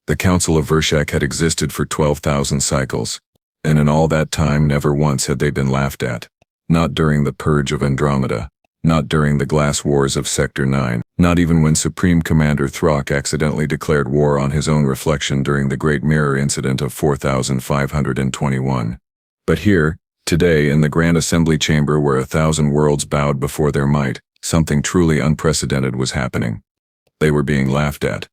The Council of Vershak had existed for 12,000 cycles, and in all that time never once had they been laughed at. Not during the Purge of Andromeda, not during the Glass Wars of Sector 9, not even when Supreme Commander Throck accidentally declared war on his own reflection during the Great Mirror Incident of 4521. But here, today in the Grand Assembly Chamber where 1,000 worlds bowed before their might, something truly unprecedented was happening. They were being laughed at.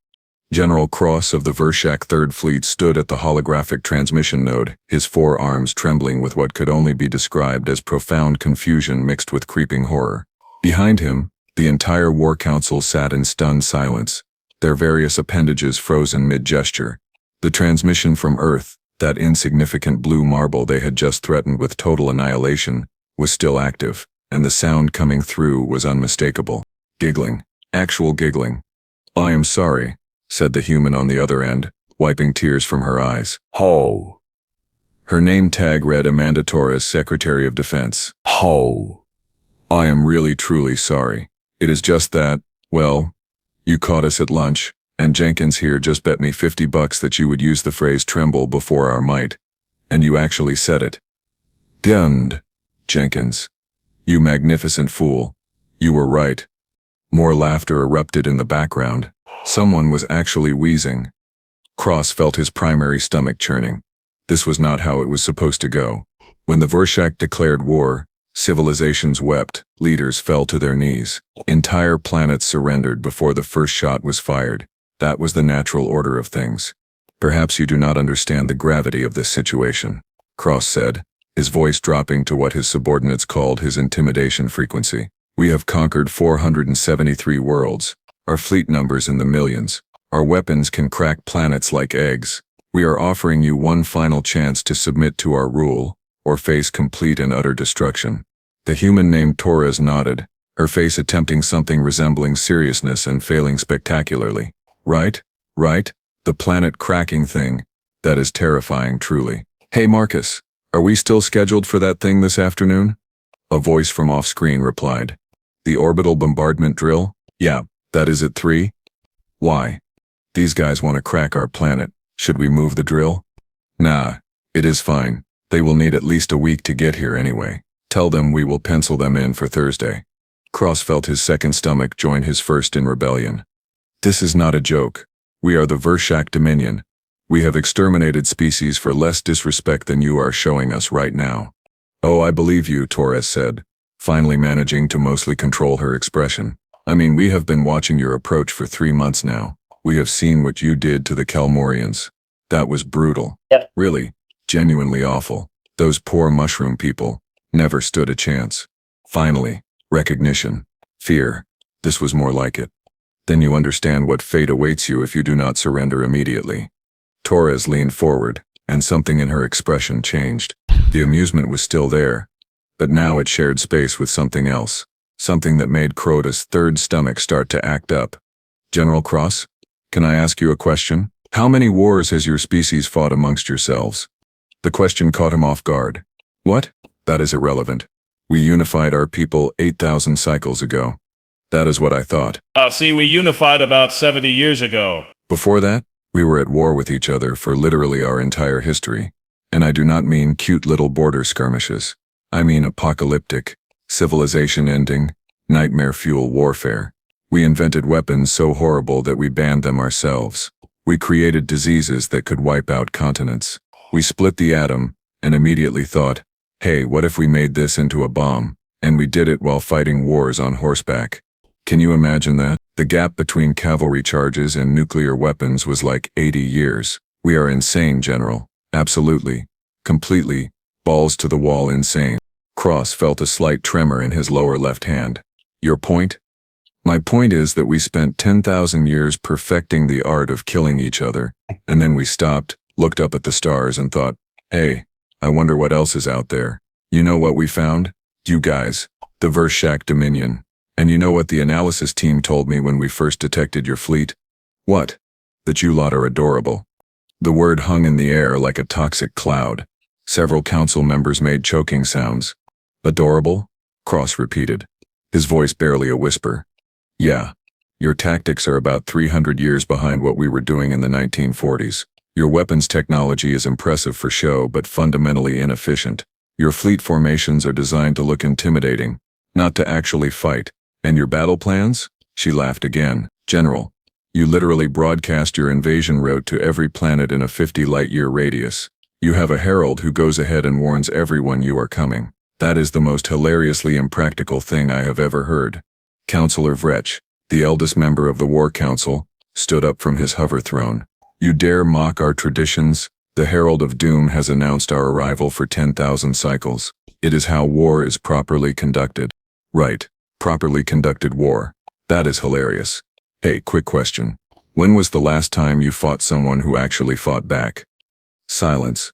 General Kross of the Vershak Third Fleet stood at the holographic transmission node, his forearms trembling with what could only be described as profound confusion mixed with creeping horror. Behind him, the entire War Council sat in stunned silence, their various appendages frozen mid-gesture. The transmission from Earth, that insignificant blue marble they had just threatened with total annihilation, was still active, and the sound coming through was unmistakable. Giggling. Actual giggling. "I am sorry," said the human on the other end, wiping tears from her eyes. Ho. Her name tag read Amanda Torres, Secretary of Defense. Ho. "I am really truly sorry. It is just that, well, you caught us at lunch, and Jenkins here just bet me $50 that you would use the phrase tremble before our might. And you actually said it. Damned, Jenkins. You magnificent fool. You were right." More laughter erupted in the background. Someone was actually wheezing. Kross felt his primary stomach churning. This was not how it was supposed to go. When the Vershak declared war, civilizations wept, leaders fell to their knees. Entire planets surrendered before the first shot was fired. That was the natural order of things. "Perhaps you do not understand the gravity of this situation," Kross said, his voice dropping to what his subordinates called his intimidation frequency. "We have conquered 473 worlds. Our fleet numbers in the millions. Our weapons can crack planets like eggs. We are offering you one final chance to submit to our rule, or face complete and utter destruction." The human named Torres nodded, her face attempting something resembling seriousness and failing spectacularly. Right? The planet cracking thing. That is terrifying, truly. "Hey Marcus, are we still scheduled for that thing this afternoon?" A voice from off-screen replied. "The orbital bombardment drill? Yeah, that is at 3? Why? These guys want to crack our planet. Should we move the drill?" "Nah, it is fine. They will need at least a week to get here anyway. Tell them we will pencil them in for Thursday." Kross felt his second stomach join his first in rebellion. "This is not a joke. We are the Vershak Dominion. We have exterminated species for less disrespect than you are showing us right now." "Oh, I believe you," Torres said, finally managing to mostly control her expression. "I mean, we have been watching your approach for 3 months now. We have seen what you did to the Kelmorians. That was brutal. Yep. Really, genuinely awful. Those poor mushroom people never stood a chance." Finally, recognition. Fear. This was more like it. "Then you understand what fate awaits you if you do not surrender immediately." Torres leaned forward, and something in her expression changed. The amusement was still there, but now it shared space with something else. Something that made Crota's third stomach start to act up. "General Kross, can I ask you a question? How many wars has your species fought amongst yourselves?" The question caught him off guard. "What? That is irrelevant. We unified our people 8,000 cycles ago." "That is what I thought." See, we unified about 70 years ago. "Before that, we were at war with each other for literally our entire history. And I do not mean cute little border skirmishes. I mean apocalyptic, civilization-ending, nightmare-fuel warfare. We invented weapons so horrible that we banned them ourselves. We created diseases that could wipe out continents. We split the atom, and immediately thought, hey, what if we made this into a bomb? And we did it while fighting wars on horseback. Can you imagine that? The gap between cavalry charges and nuclear weapons was like 80 years. We are insane, General. Absolutely. Completely. Balls to the wall insane. Kross felt a slight tremor in his lower left hand. Your point? My point is that we spent 10,000 years perfecting the art of killing each other, and then we stopped, looked up at the stars and thought, hey, I wonder what else is out there. You know what we found? You guys. The Vershak Dominion. And you know what the analysis team told me when we first detected your fleet? What? That you lot are adorable. The word hung in the air like a toxic cloud. Several council members made choking sounds. Adorable? Kross repeated, his voice barely a whisper. Yeah, Your tactics are about 300 years behind what we were doing in the 1940s. Your weapons technology is impressive for show but fundamentally inefficient. Your fleet formations are designed to look intimidating, not to actually fight. And your battle plans? She laughed again. General, you literally broadcast your invasion route to every planet in a 50 light-year radius. You have a herald who goes ahead and warns everyone you are coming. That is the most hilariously impractical thing I have ever heard. Counselor Vrech, the eldest member of the War Council, stood up from his hover throne. You dare mock our traditions? The Herald of Doom has announced our arrival for 10,000 cycles. It is how war is properly conducted. Right, properly conducted war. That is hilarious. Hey, quick question. When was the last time you fought someone who actually fought back? Silence.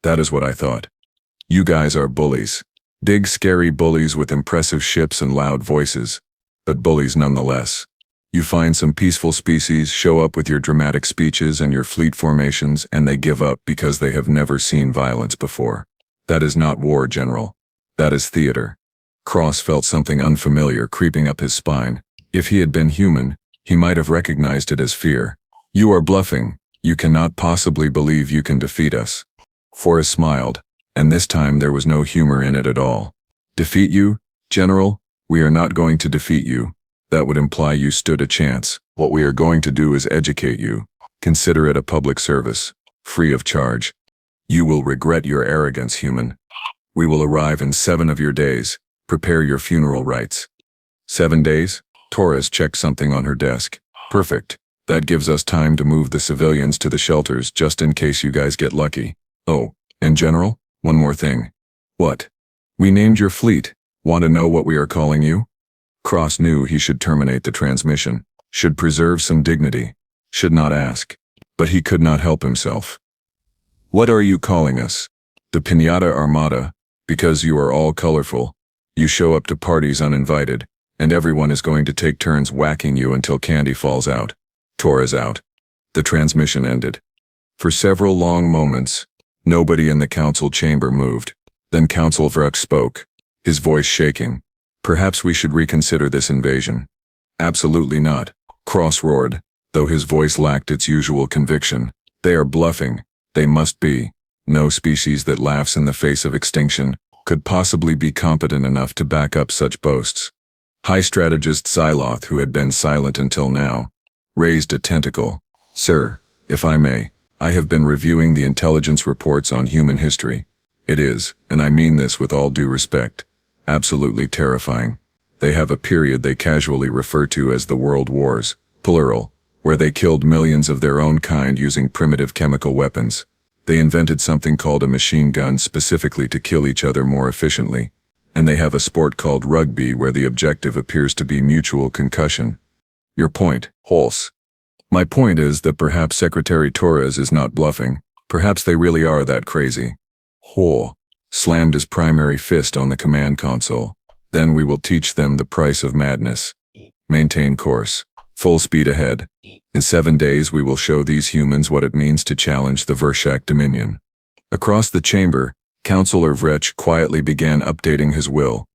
That is what I thought. You guys are bullies. Big scary bullies with impressive ships and loud voices. But bullies nonetheless. You find some peaceful species, show up with your dramatic speeches and your fleet formations, and they give up because they have never seen violence before. That is not war, General. That is theater. Kross felt something unfamiliar creeping up his spine. If he had been human, he might have recognized it as fear. You are bluffing. You cannot possibly believe you can defeat us. Forrest smiled, and this time there was no humor in it at all. Defeat you, General? We are not going to defeat you. That would imply you stood a chance. What we are going to do is educate you. Consider it a public service, free of charge. You will regret your arrogance, human. We will arrive in 7 of your days. Prepare your funeral rites. 7 days? Torres checked something on her desk. Perfect. That gives us time to move the civilians to the shelters just in case you guys get lucky. Oh, and General, one more thing. What? We named your fleet. Want to know what we are calling you? Kross knew he should terminate the transmission, should preserve some dignity, should not ask. But he could not help himself. What are you calling us? The Piñata Armada, because you are all colorful. You show up to parties uninvited, and everyone is going to take turns whacking you until candy falls out. Torres out. The transmission ended. For several long moments, nobody in the council chamber moved. Then Council Vrech spoke, his voice shaking. Perhaps we should reconsider this invasion. Absolutely not. Kross roared, though his voice lacked its usual conviction. They are bluffing. They must be. No species that laughs in the face of extinction could possibly be competent enough to back up such boasts. High Strategist Psyloth, who had been silent until now, raised a tentacle. Sir, if I may, I have been reviewing the intelligence reports on human history. It is, and I mean this with all due respect, absolutely terrifying. They have a period they casually refer to as the World Wars, plural, where they killed millions of their own kind using primitive chemical weapons. They invented something called a machine gun specifically to kill each other more efficiently. And they have a sport called rugby where the objective appears to be mutual concussion. Your point, Holz. My point is that perhaps Secretary Torres is not bluffing. Perhaps they really are that crazy. Ho slammed his primary fist on the command console. Then we will teach them the price of madness. Maintain course. Full speed ahead. In 7 days we will show these humans what it means to challenge the Vershak Dominion. Across the chamber, Counselor Vrech quietly began updating his will.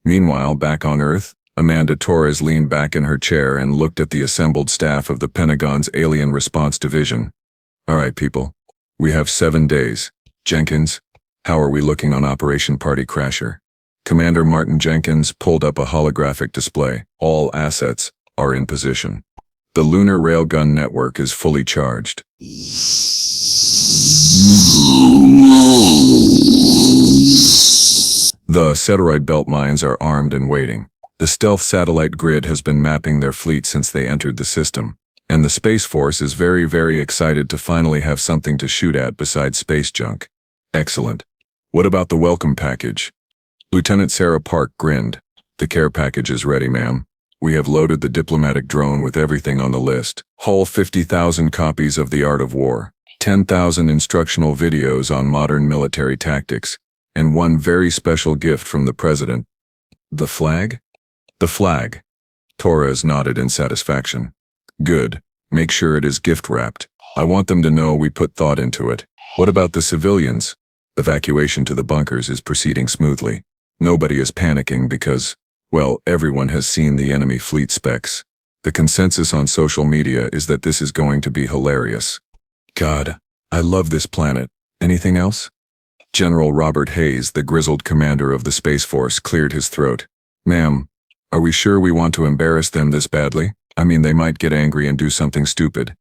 Meanwhile, back on Earth, Amanda Torres leaned back in her chair and looked at the assembled staff of the Pentagon's Alien Response Division. All right, people. We have 7 days. Jenkins, how are we looking on Operation Party Crasher? Commander Martin Jenkins pulled up a holographic display. All assets are in position. The lunar railgun network is fully charged. The asteroid belt mines are armed and waiting. The stealth satellite grid has been mapping their fleet since they entered the system. And the Space Force is very, very excited to finally have something to shoot at besides space junk. Excellent. What about the welcome package? Lieutenant Sarah Park grinned. The care package is ready, ma'am. We have loaded the diplomatic drone with everything on the list. Hull 50,000 copies of The Art of War, 10,000 instructional videos on modern military tactics, and one very special gift from the President. The flag? The flag. Torres nodded in satisfaction. Good. Make sure it is gift-wrapped. I want them to know we put thought into it. What about the civilians? Evacuation to the bunkers is proceeding smoothly. Nobody is panicking because, well, everyone has seen the enemy fleet specs. The consensus on social media is that this is going to be hilarious. God, I love this planet. Anything else? General Robert Hayes, the grizzled commander of the Space Force, cleared his throat. Ma'am, are we sure we want to embarrass them this badly? I mean, they might get angry and do something stupid.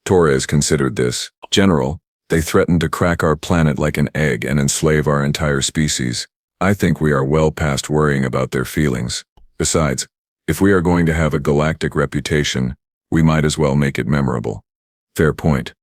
Torres considered this. General, they threatened to crack our planet like an egg and enslave our entire species. I think we are well past worrying about their feelings. Besides, if we are going to have a galactic reputation, we might as well make it memorable. Fair point.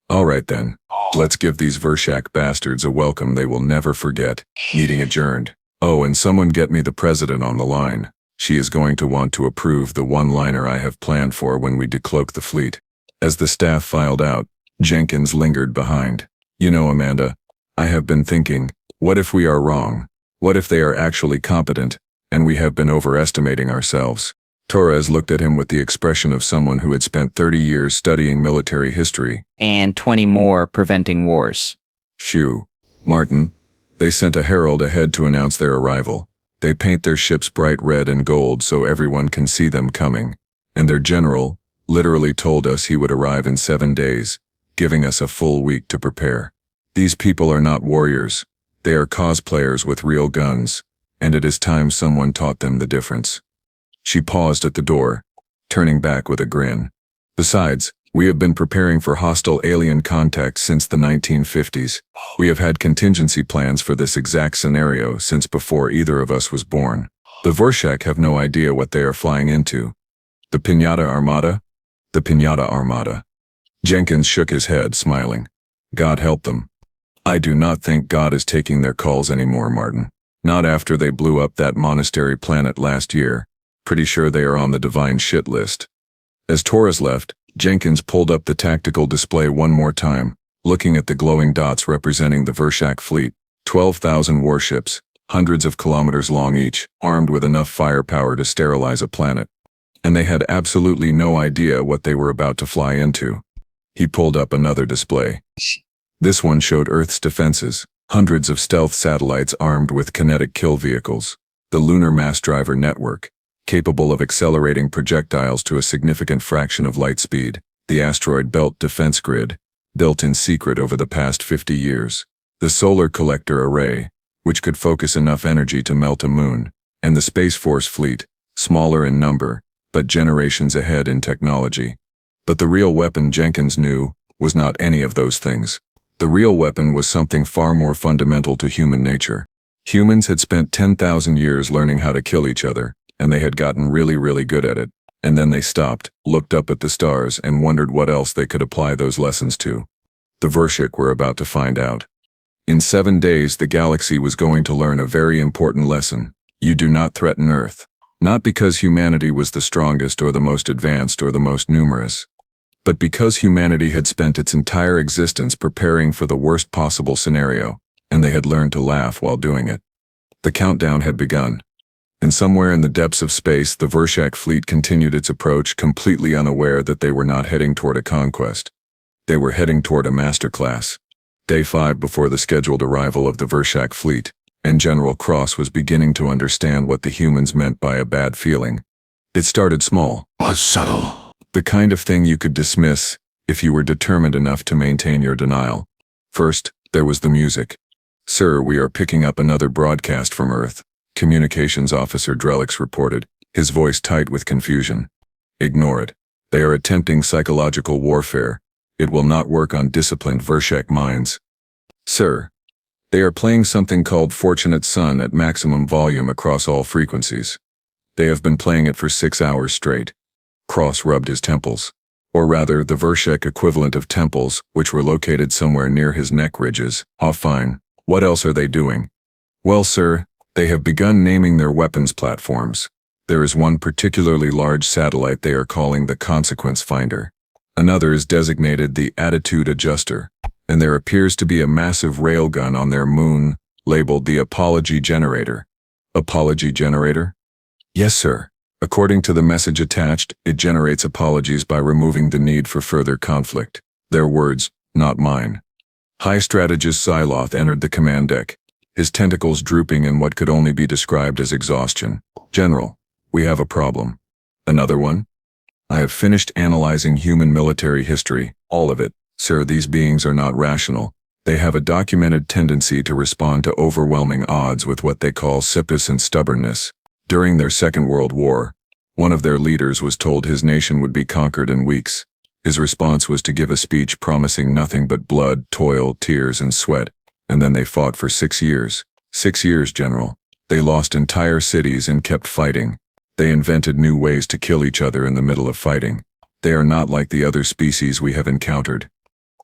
All right then, let's give these Vershak bastards a welcome they will never forget. Meeting adjourned. Oh, and someone get me the president on the line. She is going to want to approve the one-liner I have planned for when we decloak the fleet. As the staff filed out, Jenkins lingered behind. You know, Amanda, I have been thinking, what if we are wrong? What if they are actually competent, and we have been overestimating ourselves? Torres looked at him with the expression of someone who had spent 30 years studying military history. And 20 more preventing wars. Phew. Martin, they sent a herald ahead to announce their arrival. They paint their ships bright red and gold so everyone can see them coming. And their general literally told us he would arrive in 7 days, giving us a full week to prepare. These people are not warriors. They are cosplayers with real guns, and it is time someone taught them the difference. She paused at the door, turning back with a grin. Besides, we have been preparing for hostile alien contact since the 1950s. We have had contingency plans for this exact scenario since before either of us was born. The Vershak have no idea what they are flying into. The Piñata Armada? The Piñata Armada. Jenkins shook his head, smiling. God help them. I do not think God is taking their calls anymore, Martin. Not after they blew up that monastery planet last year. Pretty sure they are on the divine shit list. As Torres left, Jenkins pulled up the tactical display one more time, looking at the glowing dots representing the Vershak fleet. 12,000 warships, hundreds of kilometers long each, armed with enough firepower to sterilize a planet. And they had absolutely no idea what they were about to fly into. He pulled up another display. This one showed Earth's defenses, hundreds of stealth satellites armed with kinetic kill vehicles, the Lunar Mass Driver Network, capable of accelerating projectiles to a significant fraction of light speed, the Asteroid Belt Defense Grid, built in secret over the past 50 years, the Solar Collector Array, which could focus enough energy to melt a moon, and the Space Force fleet, smaller in number, but generations ahead in technology. But the real weapon, Jenkins knew, was not any of those things. The real weapon was something far more fundamental to human nature. Humans had spent 10,000 years learning how to kill each other, and they had gotten really, really good at it. And then they stopped, looked up at the stars, and wondered what else they could apply those lessons to. The Vershak were about to find out. In 7 days, the galaxy was going to learn a very important lesson. You do not threaten Earth. Not because humanity was the strongest or the most advanced or the most numerous, but because humanity had spent its entire existence preparing for the worst possible scenario, and they had learned to laugh while doing it. The countdown had begun. And somewhere in the depths of space, the Vershak fleet continued its approach, completely unaware that they were not heading toward a conquest. They were heading toward a masterclass. Day 5 before the scheduled arrival of the Vershak fleet, and General Kross was beginning to understand what the humans meant by a bad feeling. It started small. Subtle. The kind of thing you could dismiss if you were determined enough to maintain your denial. First, there was the music. Sir, we are picking up another broadcast from Earth. Communications Officer Drelix reported, his voice tight with confusion. Ignore it. They are attempting psychological warfare. It will not work on disciplined Vershak minds. Sir, they are playing something called Fortunate Son at maximum volume across all frequencies. They have been playing it for 6 hours straight. Kross rubbed his temples. Or rather, the Vershak equivalent of temples, which were located somewhere near his neck ridges. Ah, fine. What else are they doing? Well, sir, they have begun naming their weapons platforms. There is one particularly large satellite they are calling the Consequence Finder. Another is designated the Attitude Adjuster. And there appears to be a massive railgun on their moon, labeled the Apology Generator. Apology Generator? Yes, sir. According to the message attached, it generates apologies by removing the need for further conflict. Their words, not mine. High Strategist Psyloth entered the command deck, his tentacles drooping in what could only be described as exhaustion. General, we have a problem. Another one? I have finished analyzing human military history, all of it. Sir, these beings are not rational. They have a documented tendency to respond to overwhelming odds with what they call sippus and stubbornness. During their Second World War, one of their leaders was told his nation would be conquered in weeks. His response was to give a speech promising nothing but blood, toil, tears, and sweat. And then they fought for 6 years. 6 years, General. They lost entire cities and kept fighting. They invented new ways to kill each other in the middle of fighting. They are not like the other species we have encountered.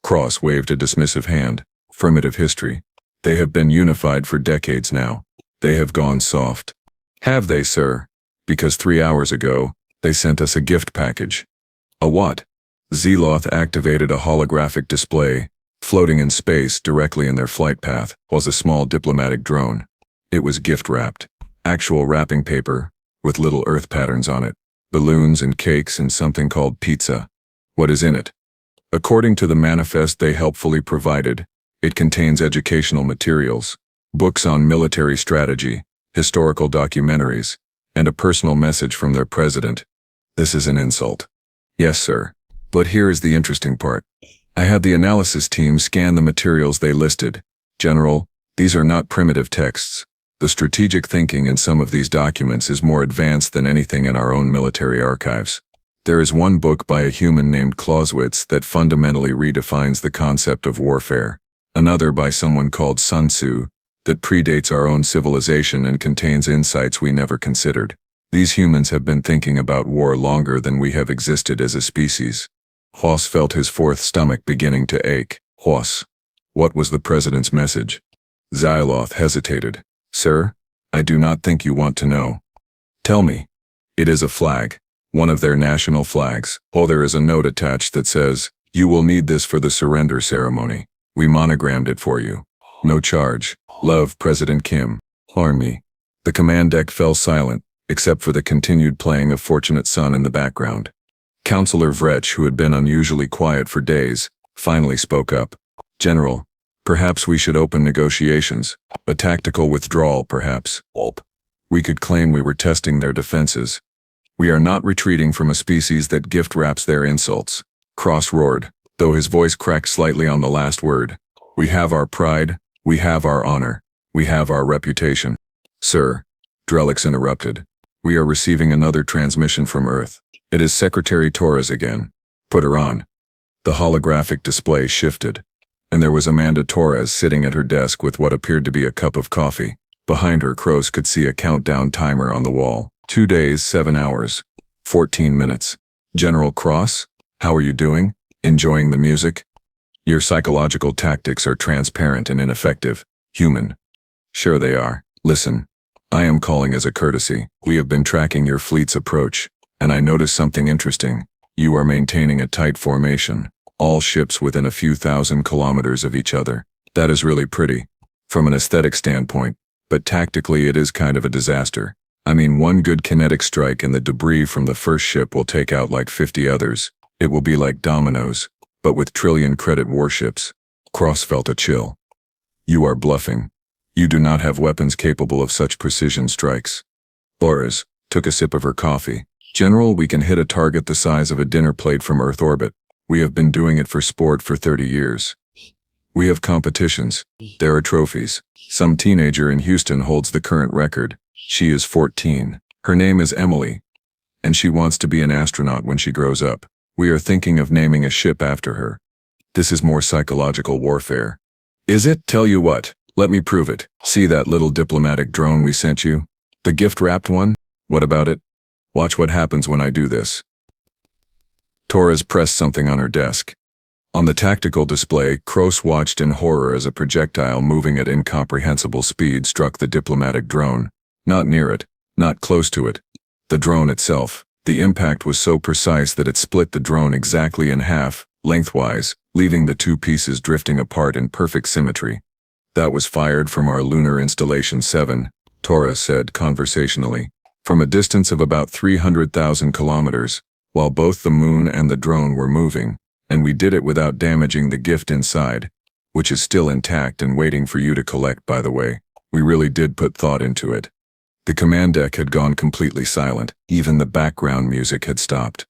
Kross waved a dismissive hand. Primitive history. They have been unified for decades now. They have gone soft. Have they, sir? Because 3 hours ago, they sent us a gift package. A what? Zeloth activated a holographic display. Floating in space directly in their flight path was a small diplomatic drone. It was gift-wrapped. Actual wrapping paper, with little earth patterns on it. Balloons and cakes and something called pizza. What is in it? According to the manifest they helpfully provided, it contains educational materials, books on military strategy, historical documentaries, and a personal message from their president. This is an insult. Yes, sir. But here is the interesting part. I had the analysis team scan the materials they listed. General, these are not primitive texts. The strategic thinking in some of these documents is more advanced than anything in our own military archives. There is one book by a human named Clausewitz that fundamentally redefines the concept of warfare. Another by someone called Sun Tzu that predates our own civilization and contains insights we never considered. These humans have been thinking about war longer than we have existed as a species. Hoss felt his fourth stomach beginning to ache. Hoss, what was the president's message? Zeloth hesitated. Sir, I do not think you want to know. Tell me. It is a flag. One of their national flags. Oh, there is a note attached that says, "You will need this for the surrender ceremony. We monogrammed it for you. No charge. Love, President Kim." Army. The command deck fell silent, except for the continued playing of Fortunate Son in the background. Counselor Vrech, who had been unusually quiet for days, finally spoke up. General, perhaps we should open negotiations. A tactical withdrawal, perhaps. We could claim we were testing their defenses. We are not retreating from a species that gift-wraps their insults. Kross roared, though his voice cracked slightly on the last word. We have our pride, we have our honor, we have our reputation. Sir, Drelix interrupted. We are receiving another transmission from Earth. It is Secretary Torres again. Put her on. The holographic display shifted, and there was Amanda Torres sitting at her desk with what appeared to be a cup of coffee. Behind her, Kross could see a countdown timer on the wall. 2 days, 7 hours, 14 minutes. General Kross, how are you doing? Enjoying the music? Your psychological tactics are transparent and ineffective. Human. Sure they are. Listen, I am calling as a courtesy. We have been tracking your fleet's approach, and I noticed something interesting. You are maintaining a tight formation, all ships within a few thousand kilometers of each other. That is really pretty, from an aesthetic standpoint, but tactically it is kind of a disaster. I mean, one good kinetic strike and the debris from the first ship will take out like 50 others. It will be like dominoes, but with trillion-credit warships. Kross felt a chill. You are bluffing. You do not have weapons capable of such precision strikes. Torres took a sip of her coffee. General, we can hit a target the size of a dinner plate from Earth orbit. We have been doing it for sport for 30 years. We have competitions. There are trophies. Some teenager in Houston holds the current record. She is 14. Her name is Emily, and she wants to be an astronaut when she grows up. We are thinking of naming a ship after her. This is more psychological warfare. Is it? Tell you what, let me prove it. See that little diplomatic drone we sent you? The gift-wrapped one? What about it? Watch what happens when I do this. Torres pressed something on her desk. On the tactical display, Kross watched in horror as a projectile moving at incomprehensible speed struck the diplomatic drone. Not near it, not close to it. The drone itself. The impact was so precise that it split the drone exactly in half, lengthwise, leaving the two pieces drifting apart in perfect symmetry. That was fired from our lunar installation 7, Torres said conversationally, from a distance of about 300,000 kilometers, while both the moon and the drone were moving, and we did it without damaging the gift inside, which is still intact and waiting for you to collect, by the way. We really did put thought into it. The command deck had gone completely silent. Even the background music had stopped.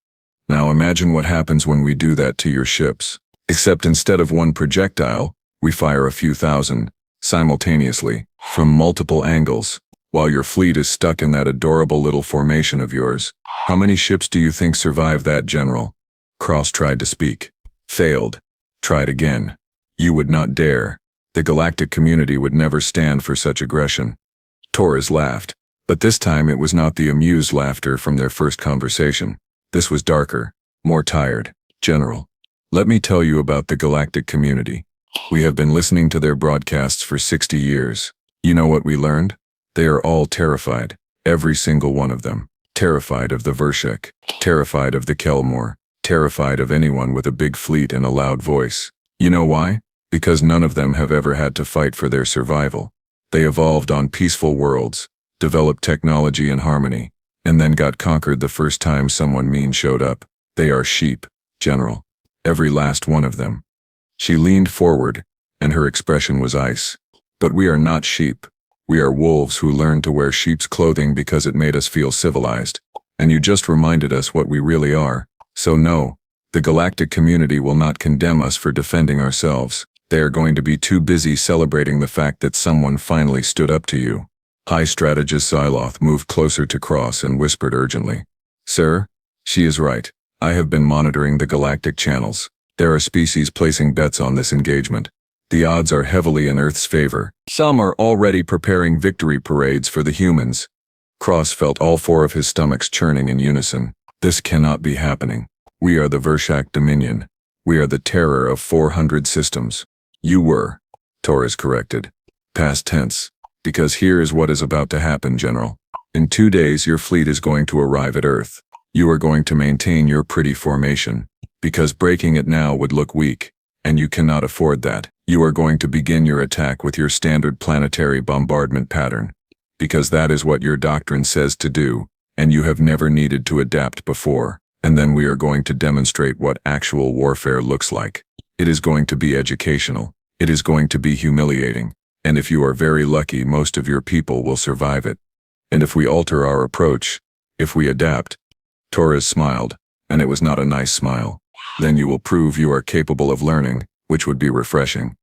Now imagine what happens when we do that to your ships. Except instead of one projectile, we fire a few thousand, simultaneously, from multiple angles, while your fleet is stuck in that adorable little formation of yours. How many ships do you think survive that, General? Kross tried to speak. Failed. Tried again. You would not dare. The galactic community would never stand for such aggression. Torres laughed, but this time it was not the amused laughter from their first conversation. This was darker, more tired. General, let me tell you about the galactic community. We have been listening to their broadcasts for 60 years. You know what we learned? They are all terrified, every single one of them. Terrified of the Vershak, terrified of the Kelmore, terrified of anyone with a big fleet and a loud voice. You know why? Because none of them have ever had to fight for their survival. They evolved on peaceful worlds, developed technology and harmony, and then got conquered the first time someone mean showed up. They are sheep, General. Every last one of them. She leaned forward, and her expression was ice. But we are not sheep. We are wolves who learned to wear sheep's clothing because it made us feel civilized. And you just reminded us what we really are. So no, the galactic community will not condemn us for defending ourselves. They are going to be too busy celebrating the fact that someone finally stood up to you. High Strategist Xyloth moved closer to Kross and whispered urgently. Sir, she is right. I have been monitoring the galactic channels. There are species placing bets on this engagement. The odds are heavily in Earth's favor. Some are already preparing victory parades for the humans. Kross felt all four of his stomachs churning in unison. This cannot be happening. We are the Vershak Dominion. We are the terror of 400 systems. You were, Torres corrected. Past tense. Because here is what is about to happen, General. In 2 days your fleet is going to arrive at Earth. You are going to maintain your pretty formation. Because breaking it now would look weak, and you cannot afford that. You are going to begin your attack with your standard planetary bombardment pattern. Because that is what your doctrine says to do, and you have never needed to adapt before. And then we are going to demonstrate what actual warfare looks like. It is going to be educational. It is going to be humiliating. And if you are very lucky, most of your people will survive it. And if we alter our approach, if we adapt, Torres smiled, and it was not a nice smile, then you will prove you are capable of learning, which would be refreshing.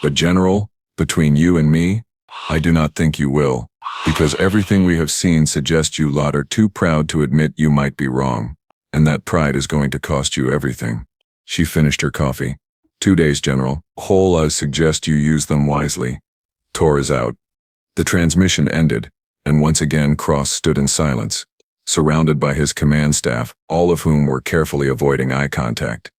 But General, between you and me, I do not think you will, because everything we have seen suggests you lot are too proud to admit you might be wrong, and that pride is going to cost you everything. She finished her coffee. 2 days, General. I suggest you use them wisely. Torres out. The transmission ended, and once again Kross stood in silence, surrounded by his command staff, all of whom were carefully avoiding eye contact.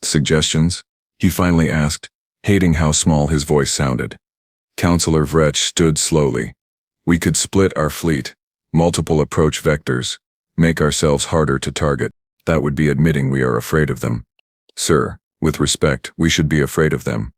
Suggestions? He finally asked, hating how small his voice sounded. Counselor Vrech stood slowly. We could split our fleet, multiple approach vectors, make ourselves harder to target. That would be admitting we are afraid of them. Sir, with respect, we should be afraid of them.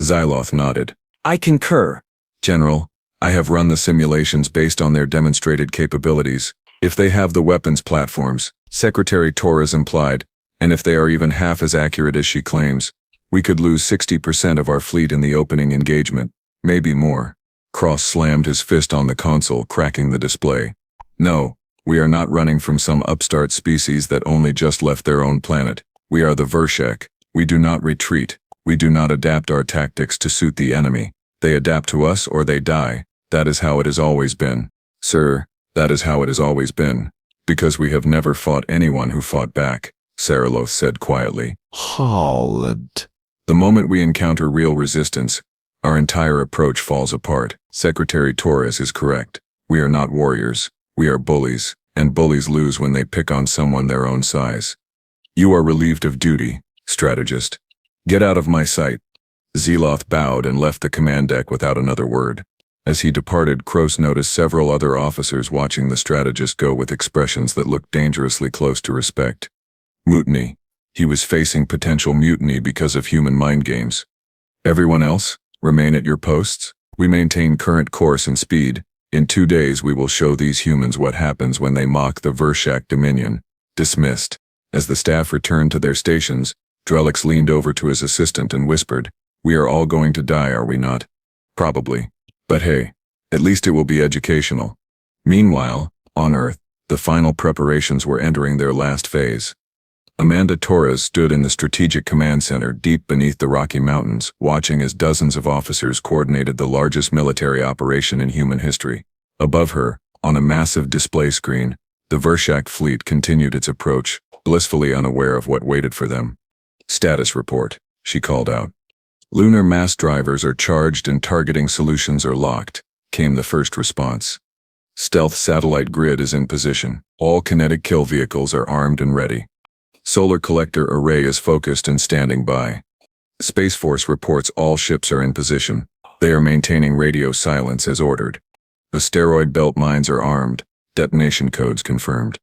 Xyloth nodded. I concur. General, I have run the simulations based on their demonstrated capabilities. If they have the weapons platforms, Secretary Torres implied, and if they are even half as accurate as she claims, we could lose 60% of our fleet in the opening engagement, maybe more. Kross slammed his fist on the console, cracking the display. No, we are not running from some upstart species that only just left their own planet. We are the Vershak. We do not retreat. We do not adapt our tactics to suit the enemy. They adapt to us or they die. That is how it has always been. Sir, that is how it has always been. Because we have never fought anyone who fought back, Saraloth said quietly. Holland. The moment we encounter real resistance, our entire approach falls apart. Secretary Torres is correct. We are not warriors. We are bullies, and bullies lose when they pick on someone their own size. You are relieved of duty, strategist. Get out of my sight. Xyloth bowed and left the command deck without another word. As he departed, Kross noticed several other officers watching the strategist go with expressions that looked dangerously close to respect. Mutiny. He was facing potential mutiny because of human mind games. Everyone else, remain at your posts. We maintain current course and speed. In 2 days we will show these humans what happens when they mock the Vershak Dominion. Dismissed. As the staff returned to their stations, Drelix leaned over to his assistant and whispered, We are all going to die, are we not? Probably. But hey, at least it will be educational. Meanwhile, on Earth, the final preparations were entering their last phase. Amanda Torres stood in the Strategic Command Center deep beneath the Rocky Mountains, watching as dozens of officers coordinated the largest military operation in human history. Above her, on a massive display screen, the Vershak fleet continued its approach, blissfully unaware of what waited for them. "Status report," she called out. "Lunar mass drivers are charged and targeting solutions are locked," came the first response. "Stealth satellite grid is in position. All kinetic kill vehicles are armed and ready. Solar collector array is focused and standing by. Space Force reports all ships are in position. They are maintaining radio silence as ordered. Asteroid belt mines are armed. Detonation codes confirmed.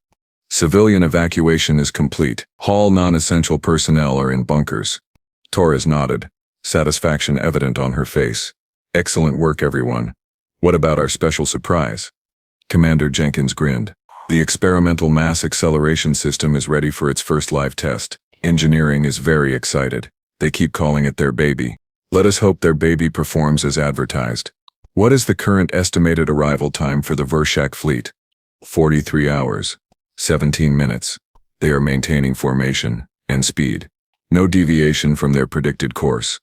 Civilian evacuation is complete. All non-essential personnel are in bunkers." Torres nodded, satisfaction evident on her face. "Excellent work, everyone. What about our special surprise?" Commander Jenkins grinned. "The experimental mass acceleration system is ready for its first live test. Engineering is very excited. They keep calling it their baby. Let us hope their baby performs as advertised." "What is the current estimated arrival time for the Vershak fleet?" 43 hours, 17 minutes. They are maintaining formation and speed. No deviation from their predicted course.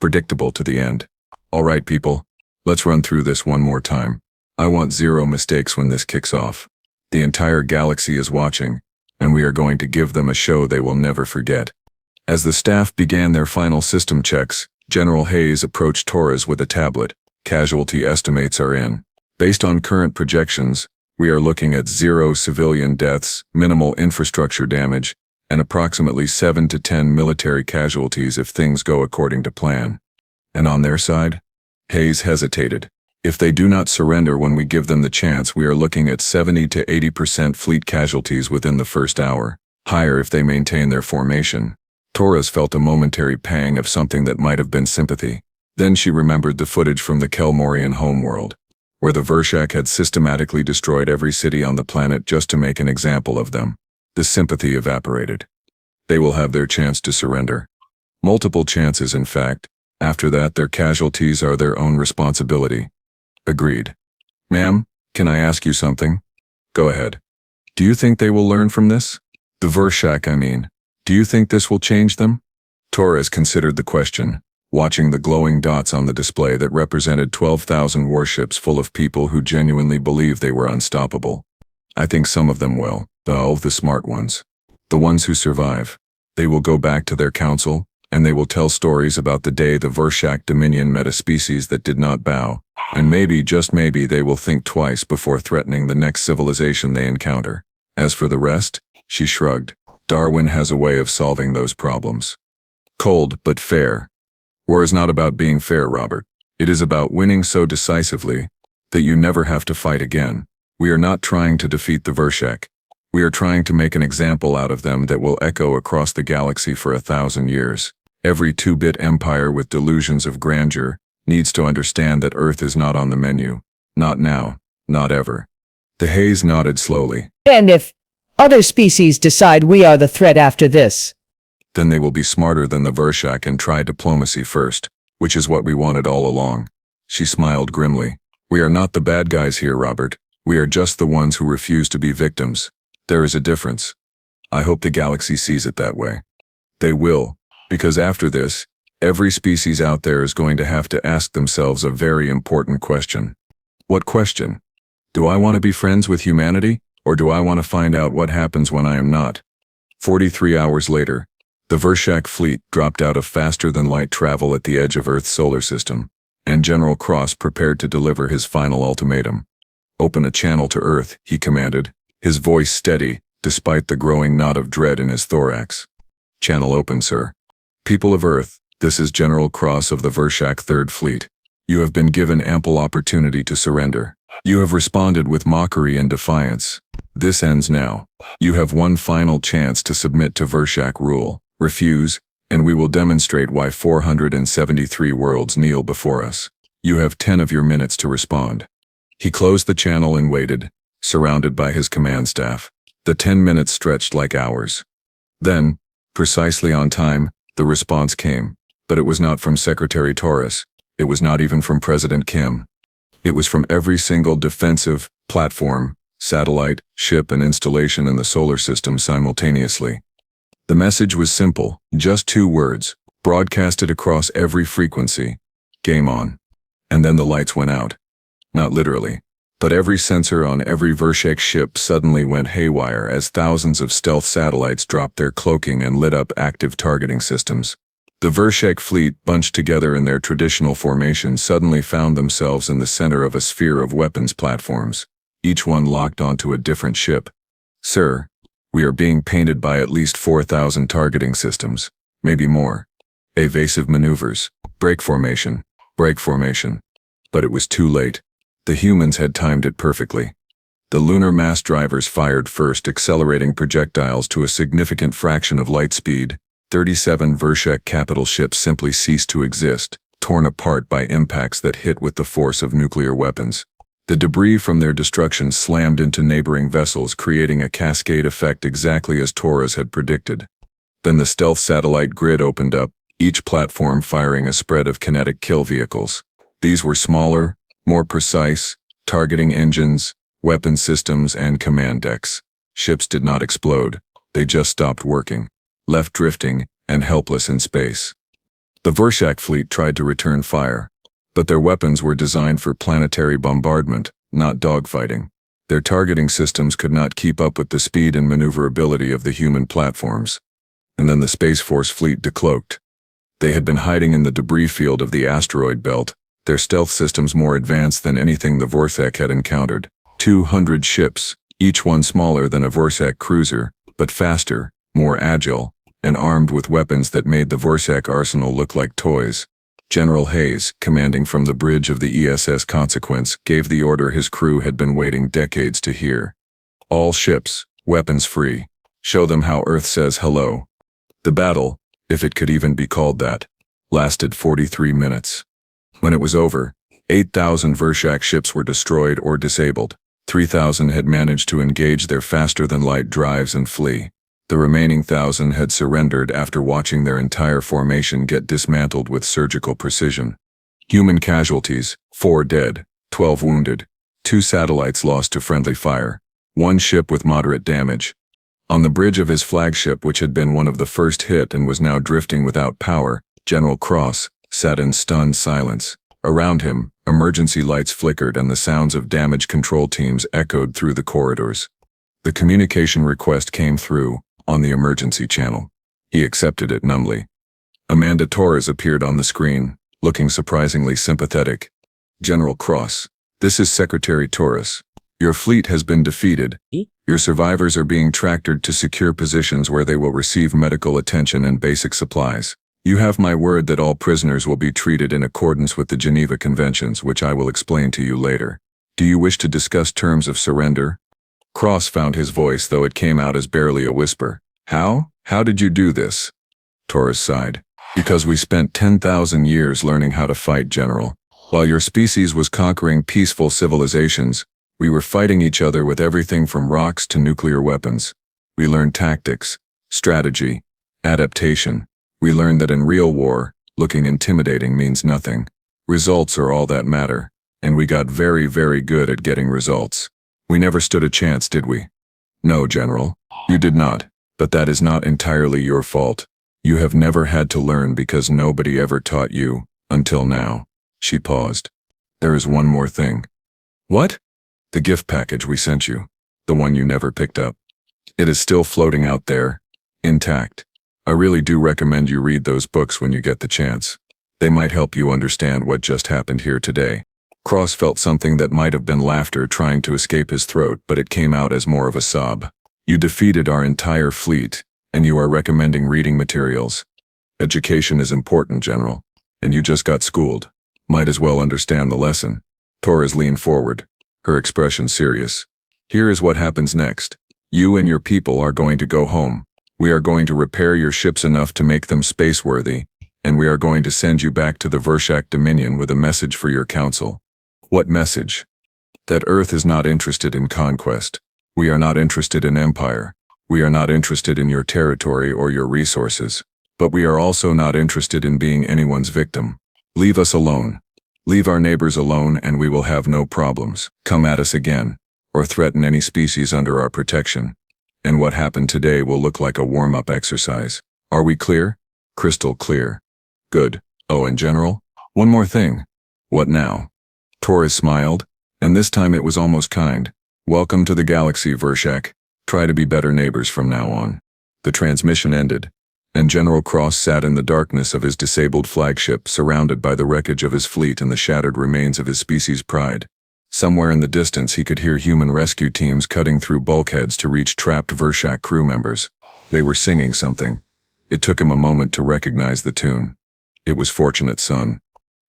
Predictable to the end. "All right, people. Let's run through this one more time. I want zero mistakes when this kicks off. The entire galaxy is watching, and we are going to give them a show they will never forget." As the staff began their final system checks, General Hayes approached Torres with a tablet. "Casualty estimates are in. Based on current projections, we are looking at 0 civilian deaths, minimal infrastructure damage, and approximately 7 to 10 military casualties if things go according to plan." "And on their side?" Hayes hesitated. "If they do not surrender when we give them the chance, we are looking at 70 to 80% fleet casualties within the first hour, higher if they maintain their formation." Torres felt a momentary pang of something that might have been sympathy. Then she remembered the footage from the Kelmorian homeworld, where the Vershak had systematically destroyed every city on the planet just to make an example of them. The sympathy evaporated. They will have their chance to surrender. Multiple chances, in fact. After that, their casualties are their own responsibility. Agreed. "Ma'am, can I ask you something?" "Go ahead." "Do you think they will learn from this? The Vershak, I mean. Do you think this will change them?" Torres considered the question, watching the glowing dots on the display that represented 12,000 warships full of people who genuinely believed they were unstoppable. "I think some of them will, the smart ones. The ones who survive. They will go back to their council, and they will tell stories about the day the Vershak Dominion met a species that did not bow, and maybe, just maybe, they will think twice before threatening the next civilization they encounter. As for the rest," she shrugged, "Darwin has a way of solving those problems. Cold but fair. War is not about being fair, Robert. It is about winning so decisively that you never have to fight again. We are not trying to defeat the Vershak. We are trying to make an example out of them that will echo across the galaxy for 1,000 years. Every 2-bit empire with delusions of grandeur needs to understand that Earth is not on the menu. Not now. Not ever." The Hayes nodded slowly. "And if other species decide we are the threat after this?" "Then they will be smarter than the Vershak and try diplomacy first, which is what we wanted all along." She smiled grimly. "We are not the bad guys here, Robert. We are just the ones who refuse to be victims. There is a difference. I hope the galaxy sees it that way. They will, because after this, every species out there is going to have to ask themselves a very important question." "What question? Do I want to be friends with humanity, or do I want to find out what happens when I am not?" 43 hours later, the Vershak fleet dropped out of faster-than-light travel at the edge of Earth's solar system, and General Kross prepared to deliver his final ultimatum. "Open a channel to Earth," he commanded, his voice steady, despite the growing knot of dread in his thorax. "Channel open, sir. People of Earth, this is General Kross of the Vershak Third Fleet. You have been given ample opportunity to surrender. You have responded with mockery and defiance. This ends now. You have one final chance to submit to Vershak rule. Refuse, and we will demonstrate why 473 worlds kneel before us. You have 10 of your minutes to respond." He closed the channel and waited, surrounded by his command staff. The 10 minutes stretched like hours. Then, precisely on time, the response came. But it was not from Secretary Torres. It was not even from President Kim. It was from every single defensive, platform, satellite, ship and installation in the solar system simultaneously. The message was simple, just 2 words, broadcasted across every frequency. Game on. And then the lights went out. Not literally, but every sensor on every Vershak ship suddenly went haywire as thousands of stealth satellites dropped their cloaking and lit up active targeting systems. The Vershak fleet, bunched together in their traditional formation, suddenly found themselves in the center of a sphere of weapons platforms, each one locked onto a different ship. Sir, we are being painted by at least 4,000 targeting systems, maybe more. Evasive maneuvers, break formation. But it was too late. The humans had timed it perfectly. The lunar mass drivers fired first, accelerating projectiles to a significant fraction of light speed. 37 Vershak capital ships simply ceased to exist, torn apart by impacts that hit with the force of nuclear weapons. The debris from their destruction slammed into neighboring vessels, creating a cascade effect exactly as Torres had predicted. Then the stealth satellite grid opened up, each platform firing a spread of kinetic kill vehicles. These were smaller, more precise, targeting engines, weapon systems, and command decks. Ships did not explode, they just stopped working, left drifting and helpless in space. The Vershak fleet tried to return fire, but their weapons were designed for planetary bombardment, not dogfighting. Their targeting systems could not keep up with the speed and maneuverability of the human platforms. And then the Space Force fleet decloaked. They had been hiding in the debris field of the asteroid belt, their stealth systems more advanced than anything the Vershak had encountered. 200 ships, each one smaller than a Vershak cruiser, but faster, more agile, and armed with weapons that made the Vershak arsenal look like toys. General Hayes, commanding from the bridge of the ESS Consequence, gave the order his crew had been waiting decades to hear. All ships, weapons free. Show them how Earth says hello. The battle, if it could even be called that, lasted 43 minutes. When it was over, 8,000 Vershak ships were destroyed or disabled. 3,000 had managed to engage their faster-than-light drives and flee. The remaining 1,000 had surrendered after watching their entire formation get dismantled with surgical precision. Human casualties, 4 dead, 12 wounded, 2 satellites lost to friendly fire, 1 ship with moderate damage. On the bridge of his flagship, which had been one of the first hit and was now drifting without power, General Kross sat in stunned silence. Around him, emergency lights flickered and the sounds of damage control teams echoed through the corridors. The communication request came through, on the emergency channel. He accepted it numbly. Amanda Torres appeared on the screen, looking surprisingly sympathetic. General Kross, this is Secretary Torres. Your fleet has been defeated. Your survivors are being tractored to secure positions where they will receive medical attention and basic supplies. You have my word that all prisoners will be treated in accordance with the Geneva Conventions, which I will explain to you later. Do you wish to discuss terms of surrender? Kross found his voice, though it came out as barely a whisper. How? How did you do this? Torres sighed. Because we spent 10,000 years learning how to fight, General. While your species was conquering peaceful civilizations, we were fighting each other with everything from rocks to nuclear weapons. We learned tactics, strategy, adaptation. We learned that in real war, looking intimidating means nothing. Results are all that matter, and we got very, very good at getting results. We never stood a chance, did we? No, General, you did not, but that is not entirely your fault. You have never had to learn because nobody ever taught you, until now. She paused. There is one more thing. What? The gift package we sent you, the one you never picked up. It is still floating out there, intact. I really do recommend you read those books when you get the chance. They might help you understand what just happened here today. Kross felt something that might have been laughter trying to escape his throat, but it came out as more of a sob. You defeated our entire fleet, and you are recommending reading materials. Education is important, General, and you just got schooled. Might as well understand the lesson. Torres leaned forward, her expression serious. Here is what happens next. You and your people are going to go home. We are going to repair your ships enough to make them space-worthy, and we are going to send you back to the Vershak Dominion with a message for your council. What message? That Earth is not interested in conquest. We are not interested in empire. We are not interested in your territory or your resources. But we are also not interested in being anyone's victim. Leave us alone. Leave our neighbors alone and we will have no problems. Come at us again, or threaten any species under our protection, and what happened today will look like a warm-up exercise. Are we clear? Crystal clear. Good. Oh, and General? One more thing. What now? Torres smiled, and this time it was almost kind. Welcome to the galaxy, Vershak. Try to be better neighbors from now on. The transmission ended, and General Kross sat in the darkness of his disabled flagship, surrounded by the wreckage of his fleet and the shattered remains of his species' pride. Somewhere in the distance he could hear human rescue teams cutting through bulkheads to reach trapped Vershak crew members. They were singing something. It took him a moment to recognize the tune. It was Fortunate Son.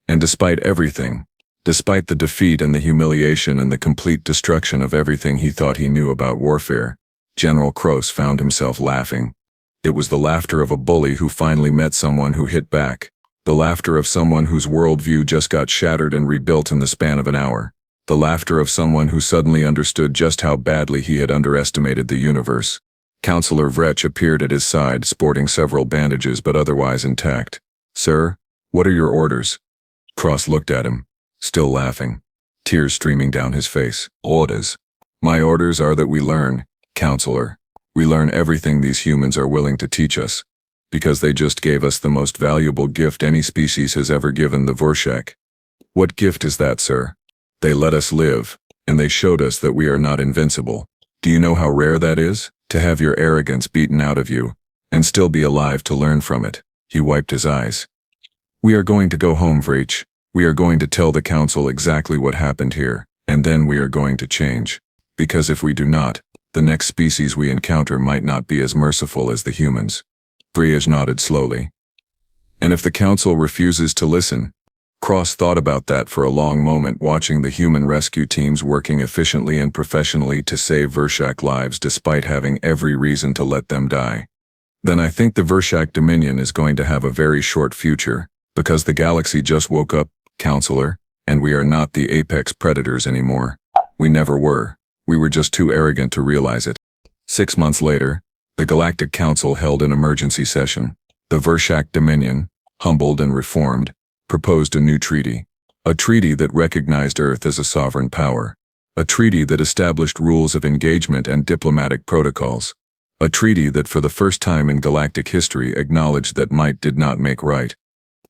And despite everything, despite the defeat and the humiliation and the complete destruction of everything he thought he knew about warfare, General Kross found himself laughing. It was the laughter of a bully who finally met someone who hit back. The laughter of someone whose worldview just got shattered and rebuilt in the span of an hour. The laughter of someone who suddenly understood just how badly he had underestimated the universe. Counselor Vrech appeared at his side, sporting several bandages but otherwise intact. Sir, what are your orders? Kross looked at him, still laughing, tears streaming down his face. Orders. My orders are that we learn, Counselor. We learn everything these humans are willing to teach us, because they just gave us the most valuable gift any species has ever given the Vershak. What gift is that, sir? They let us live, and they showed us that we are not invincible. Do you know how rare that is? To have your arrogance beaten out of you, and still be alive to learn from it. He wiped his eyes. We are going to go home, Vrech. We are going to tell the Council exactly what happened here, and then we are going to change. Because if we do not, the next species we encounter might not be as merciful as the humans. Vrech nodded slowly. And if the Council refuses to listen? Kross thought about that for a long moment, watching the human rescue teams working efficiently and professionally to save Vershak lives despite having every reason to let them die. Then I think the Vershak Dominion is going to have a very short future, because the galaxy just woke up, Counselor, and we are not the apex predators anymore. We never were. We were just too arrogant to realize it. 6 months later, the Galactic Council held an emergency session. The Vershak Dominion, humbled and reformed, proposed a new treaty. A treaty that recognized Earth as a sovereign power. A treaty that established rules of engagement and diplomatic protocols. A treaty that for the first time in galactic history acknowledged that might did not make right.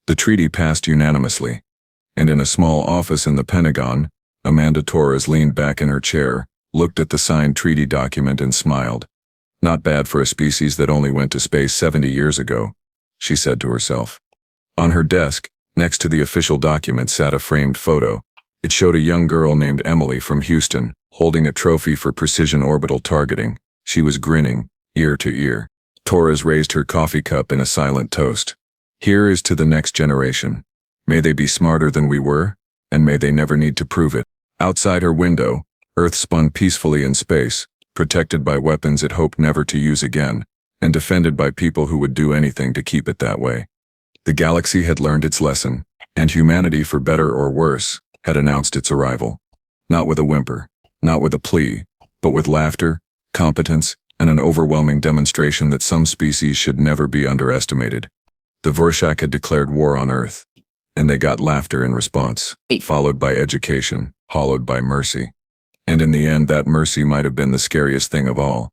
The treaty passed unanimously. And in a small office in the Pentagon, Amanda Torres leaned back in her chair, looked at the signed treaty document and smiled. Not bad for a species that only went to space 70 years ago, she said to herself. On her desk, next to the official document, sat a framed photo. It showed a young girl named Emily from Houston, holding a trophy for precision orbital targeting. She was grinning, ear to ear. Torres raised her coffee cup in a silent toast. Here is to the next generation. May they be smarter than we were, and may they never need to prove it. Outside her window, Earth spun peacefully in space, protected by weapons it hoped never to use again, and defended by people who would do anything to keep it that way. The galaxy had learned its lesson, and humanity, for better or worse, had announced its arrival. Not with a whimper, not with a plea, but with laughter, competence, and an overwhelming demonstration that some species should never be underestimated. The Vershak had declared war on Earth, and they got laughter in response, followed by education, followed by mercy. And in the end, that mercy might have been the scariest thing of all.